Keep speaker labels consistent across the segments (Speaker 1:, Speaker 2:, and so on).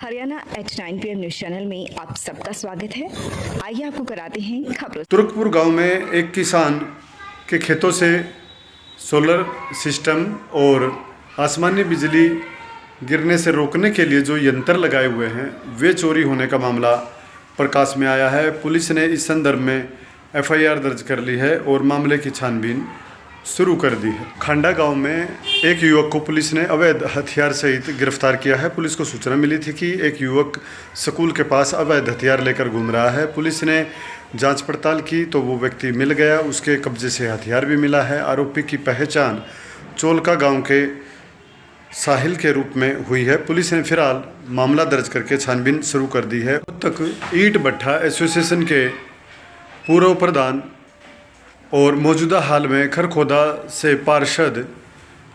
Speaker 1: Haryana H9 PM news channel में आप सबका स्वागत है। आइए आपको कराते हैं खबरों।
Speaker 2: तुर्कपुर गांव में एक किसान के खेतों से सोलर सिस्टम और आसमानी बिजली गिरने से रोकने के लिए जो यंत्र लगाए हुए हैं वे चोरी होने का मामला प्रकाश में आया है। पुलिस ने इस संदर्भ में FIR दर्ज कर ली है और मामले की छानबीन शुरू कर दी है। खांडा गांव में एक युवक को पुलिस ने अवैध हथियार सहित गिरफ्तार किया है। पुलिस को सूचना मिली थी कि एक युवक स्कूल के पास अवैध हथियार लेकर घूम रहा है। पुलिस ने जांच पड़ताल की तो वो व्यक्ति मिल गया, उसके कब्जे से हथियार भी मिला है। आरोपी की पहचान चोलका गांव के साहिल के रूप में हुई है। पुलिस ने फिलहाल मामला दर्ज करके छानबीन शुरू कर दी है। अब तक ईंट भट्ठा एसोसिएशन के पूर्व प्रधान और मौजूदा हाल में खरखोदा से पार्षद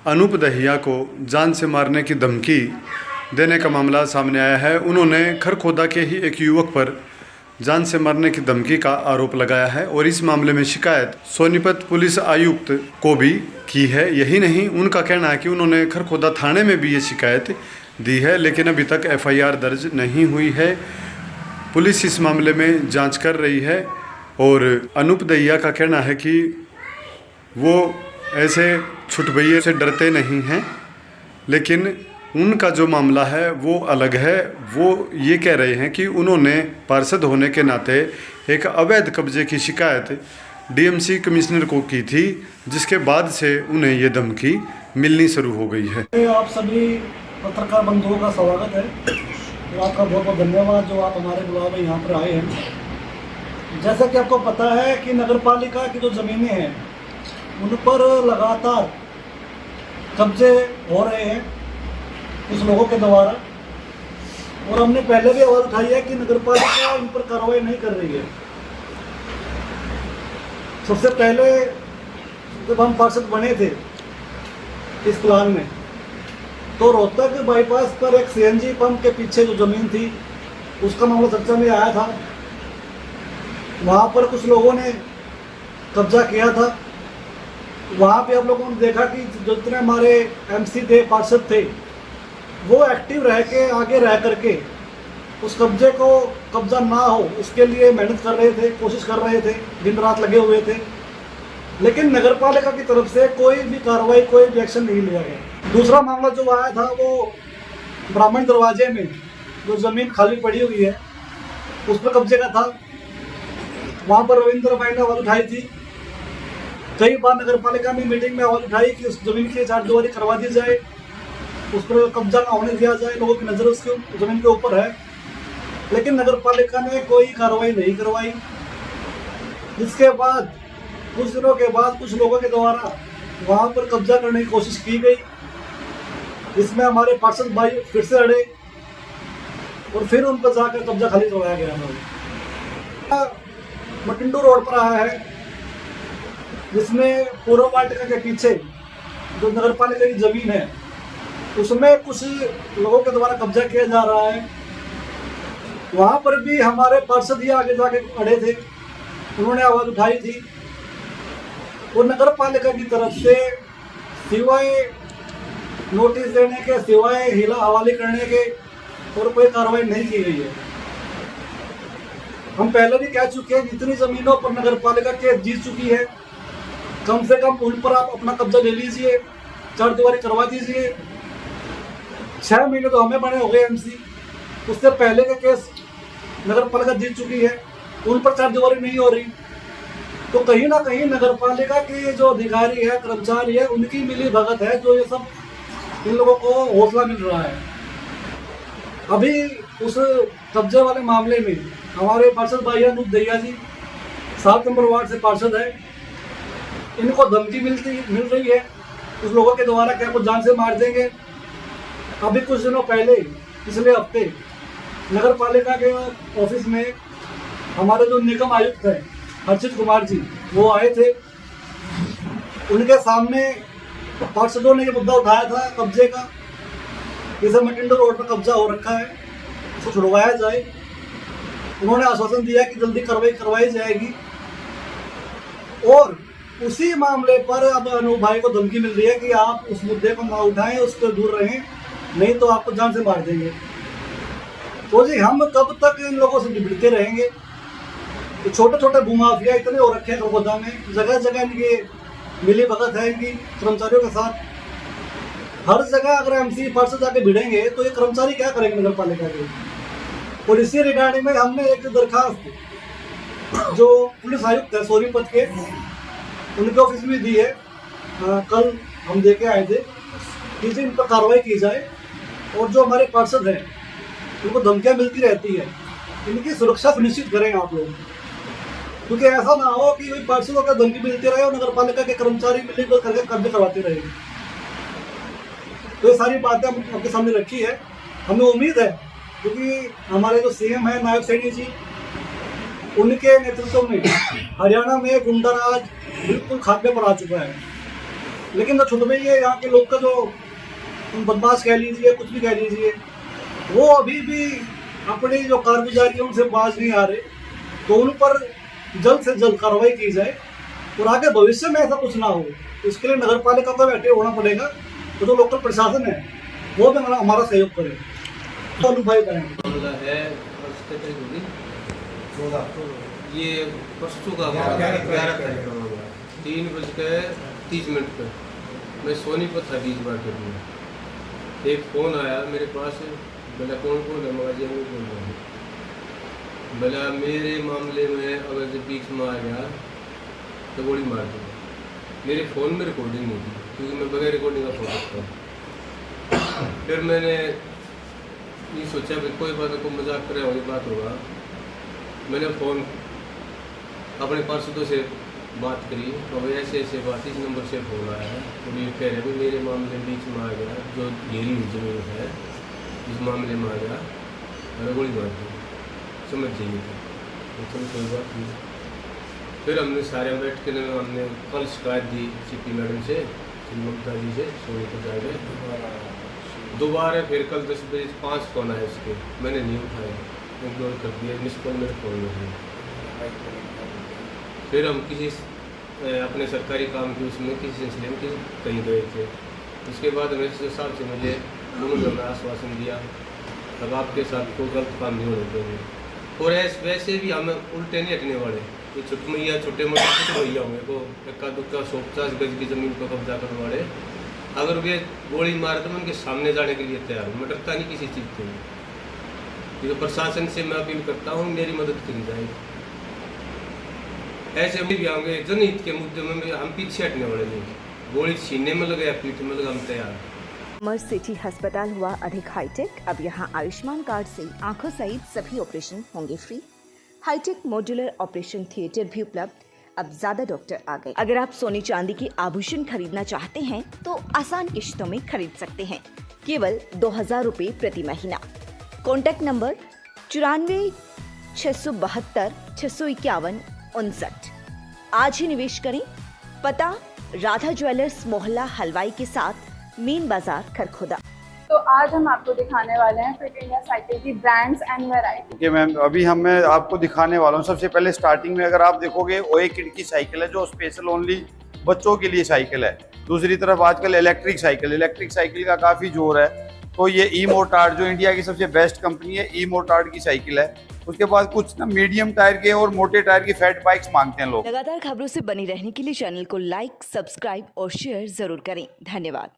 Speaker 2: अनूप दहिया को जान से मारने की धमकी देने का मामला सामने आया है। उन्होंने खरखोदा के ही एक युवक पर जान से मारने की धमकी का आरोप लगाया है और इस मामले में शिकायत सोनीपत पुलिस आयुक्त को भी की है। यही नहीं, उनका कहना है कि उन्होंने खरखोदा थाने में भी ये शिकायत दी है, लेकिन अभी तक FIR दर्ज नहीं हुई है। पुलिस इस मामले में जांच कर रही है और अनूप दहिया का कहना है कि वो ऐसे छुटभैये से डरते नहीं हैं, लेकिन उनका जो मामला है वो अलग है। वो ये कह रहे हैं कि उन्होंने पार्षद होने के नाते एक अवैध कब्जे की शिकायत DMC कमिश्नर को की थी, जिसके बाद से उन्हें ये धमकी मिलनी शुरू हो गई है।
Speaker 3: आप सभी पत्रकार बंधुओं का स्वागत है और आपका बहुत बहुत धन्यवाद जो आप हमारे बुलावे में यहाँ पर आए हैं। जैसा कि आपको पता है कि नगर पालिका की जो ज़मीनें हैं उन पर लगातार कब्जे हो रहे हैं कुछ लोगों के द्वारा, और हमने पहले भी आवाज़ उठाई है कि नगर पालिका इन पर कार्रवाई नहीं कर रही है। सबसे पहले जब हम पार्षद बने थे इस प्लान में, तो रोहतक बाईपास पर एक CNG पंप के पीछे जो ज़मीन थी उसका मामला चर्चा में आया था। वहाँ पर कुछ लोगों ने कब्जा किया था। वहाँ पे आप लोगों ने देखा कि जितने हमारे MC थे, पार्षद थे, वो एक्टिव रह के आगे रह करके उस कब्जे को कब्जा ना हो उसके लिए मेहनत कर रहे थे, कोशिश कर रहे थे, दिन रात लगे हुए थे। लेकिन नगर पालिका की तरफ से कोई भी कार्रवाई, कोई भी एक्शन नहीं लिया गया। दूसरा मामला जो आया था वो ब्राह्मण दरवाजे में जो ज़मीन खाली पड़ी हुई है उस पर कब्जे का था। वहाँ पर रविंद्र भाई ने आवाज़ उठाई थी, कई बार नगर पालिका में मीटिंग में आवाज़ उठाई कि उस ज़मीन की चारदीवारी करवा दी जाए, उस पर कब्जा ना होने दिया जाए, लोगों की नज़र उसके ज़मीन के ऊपर है। लेकिन नगर पालिका ने कोई कार्रवाई नहीं करवाई, जिसके बाद कुछ दिनों के बाद कुछ लोगों के द्वारा वहाँ पर कब्जा करने की कोशिश की गई, जिसमें हमारे पार्षद भाई फिर से अड़े और फिर उन पर जाकर कब्जा खाली करवाया गया। मटिंडू रोड पर आया है, जिसमें पूर्व वाटिका के पीछे जो नगर पालिका की ज़मीन है उसमें कुछ लोगों के द्वारा कब्जा किया जा रहा है। वहाँ पर भी हमारे पार्षद ही आगे जाके अड़े थे, उन्होंने आवाज़ उठाई थी और नगर पालिका की तरफ से सिवाय नोटिस देने के, सिवाय हिला हवाले करने के और कोई कार्रवाई नहीं की गई है। हम पहले भी कह चुके हैं, जितनी ज़मीनों पर नगर पालिका केस जीत चुकी है, कम से कम उन पर आप अपना कब्जा ले लीजिए, चारदीवारी करवा दीजिए। 6 महीने तो हमें बने हो गए MC, उससे पहले के केस नगर पालिका जीत चुकी है, उन पर चारदीवारी नहीं हो रही। तो कहीं ना कहीं नगर पालिका के जो अधिकारी है, कर्मचारी है, उनकी मिली भगत है जो ये सब इन लोगों को हौसला मिल रहा है। अभी उस कब्जे वाले मामले में हमारे पार्षद भाई अनूप दहिया जी 7 नंबर वार्ड से पार्षद है, इनको धमकी मिल रही है कुछ लोगों के द्वारा क्या कुछ जान से मार देंगे। अभी कुछ दिनों पहले, पिछले हफ्ते, नगर पालिका के ऑफिस में हमारे जो निगम आयुक्त हैं हर्षित कुमार जी, वो आए थे। उनके सामने पार्षदों ने ये मुद्दा उठाया था कब्जे का, जैसे मटिंडो रोड पर कब्जा हो रखा है, उसको छुड़वाया जाए। उन्होंने आश्वासन दिया कि जल्दी कार्रवाई करवाई जाएगी, और उसी मामले पर अब अनूप भाई को धमकी मिल रही है कि आप उस मुद्दे को ना उठाएं, उसको दूर रहें, नहीं तो आपको जान से मार देंगे। तो जी हम कब तक इन लोगों से निपटते रहेंगे? तो छोटे छोटे भूमाफिया इतने हो रखे हैं कलकत्ता में, जगह जगह इनकी मिली भगत है इनकी कर्मचारियों के साथ। हर जगह अगर एमसी पार्षद जाके भिड़ेंगे तो ये कर्मचारी क्या करेंगे नगर पालिका के? और इसी रिगार्डिंग में हमने एक दरखास्त जो पुलिस आयुक्त है सोनीपत के, उनके ऑफिस में दी है। कल हम देके आए थे कि इन पर कार्रवाई की जाए, और जो हमारे पार्षद हैं उनको धमकियाँ मिलती रहती है, इनकी सुरक्षा सुनिश्चित करें आप लोग, क्योंकि ऐसा ना हो कि वही पार्षदों को धमकी मिलती रहे और नगर पालिका के कर्मचारी मिलकर करके कब्जे करवाते रहेंगे। तो ये सारी बातें हम आपके सामने रखी है। हमें उम्मीद है क्योंकि हमारे जो सीएम है नायब सैनी जी, उनके नेतृत्व में हरियाणा में गुंडाराज बिल्कुल खात्मे पर आ चुका है। लेकिन जो छुट गई है यहाँ के लोग का, जो बदमाश कह लीजिए, कुछ भी कह लीजिए, वो अभी भी अपनी जो कारगुजारी है उनसे बाज नहीं आ रहे। तो उन पर जल्द से जल्द कार्रवाई की जाए और आगे भविष्य में ऐसा कुछ ना हो, इसके लिए नगर पालिका को एक्टिव होना पड़ेगा। तो जो लोकल प्रशासन है वो भी हमारा सहयोग करे। तो अनुभाई करेंगे
Speaker 4: है ये परसों का 11 तारीख का होगा 3:30 पे मैं सोनीपत था बीच मार्केट में। एक फ़ोन आया मेरे पास, बोला कौन कौन है? मगर जरूर बोल रहा हूँ। बोला मेरे मामले में अगर जब बीच में आ गया तो गोली मार दूँगा। मेरे फ़ोन में रिकॉर्डिंग नहीं थी क्योंकि मैं बगैर रिकॉर्डिंग का फ़ोन रखता हूँ। फिर मैंने ये सोचा कि कोई बात को मजाक करे वाली बात होगा। मैंने फ़ोन अपने पार्षदों से बात करी तो ऐसे ऐसे बात, इस नंबर से फ़ोन आया है तो ये कह रहे हैं मेरे मामले में बीच में आ गया, जो घेरी हुई जमीन है इस मामले में आ गया और गोली मार दी, समझ जाइए तो चलो कोई बात नहीं। फिर हमने सारे बैठ के हमने कल शिकायत दी सीपी मैडम से, ममता जी से, सोनीपत जाके दोबारा। फिर कल 10 बजे 5 फ़ोन आए उसके, मैंने नहीं उठाया, इग्नोर कर दिया, मिस कॉल मेरे फ़ोन में नहीं। फिर हम किसी अपने सरकारी काम के उसमें किसी सिलसिले में कहीं गए थे। उसके बाद हमें साहब से मिले, उन्होंने हमें आश्वासन दिया अब आपके साथ कोई गलत काम नहीं होने देंगे। और वैसे भी हम उल्टे नहीं हटने वाले। ये छुटमैया छोटे मोटे छुटमैया होंगे को इक्का दुक्का 150 गज की ज़मीन को कब्जा करने वाले, अगर वे गोली मार तो मैं उनके सामने जाने के लिए तैयार हूँ। मैं डरता नहीं किसी चीज़ से। ये प्रशासन से मैं अपील करता हूँ मेरी मदद करी जाए। ऐसे भी आएंगे जनहित के मुद्दे में हम पीछे हटने वाले नहीं। गोली सीने में लगे या पीठ में लगे, हम तैयार।
Speaker 1: अमर सिटी अस्पताल हुआ अधिक हाईटेक। अब यहाँ आयुष्मान कार्ड से आंखों सहित सभी ऑपरेशन होंगे free. High tech modular operation theatre भी उपलब्ध। अब ज्यादा डॉक्टर आ गए। अगर आप सोने चांदी के आभूषण खरीदना चाहते हैं तो आसान किश्तों में खरीद सकते हैं, केवल 2000 रुपए प्रति महीना। Contact number 94 672 651 59। आज ही निवेश करें। पता राधा ज्वेलर्स मोहल्ला हलवाई के साथ मेन बाजार खरखोदा।
Speaker 5: तो आज हम आपको दिखाने वाले हैं फिट इंडिया साइकिल की brands and variety.
Speaker 6: Okay ma'am, अभी मैं आपको दिखाने वाला हूँ। सबसे पहले स्टार्टिंग में अगर आप देखोगे ओए किड की साइकिल है जो स्पेशल ओनली बच्चों के लिए साइकिल है। दूसरी तरफ आजकल इलेक्ट्रिक साइकिल का काफ़ी जोर है। तो ये ई मोटार्ड जो इंडिया की सबसे बेस्ट कंपनी है, ई मोटार्ड की साइकिल है। उसके बाद कुछ ना मीडियम टायर के और मोटे टायर की फैट बाइक्स मांगते हैं लोग।
Speaker 1: लगातार खबरों से बनी रहने के लिए चैनल को लाइक, सब्सक्राइब और शेयर जरूर करें। धन्यवाद।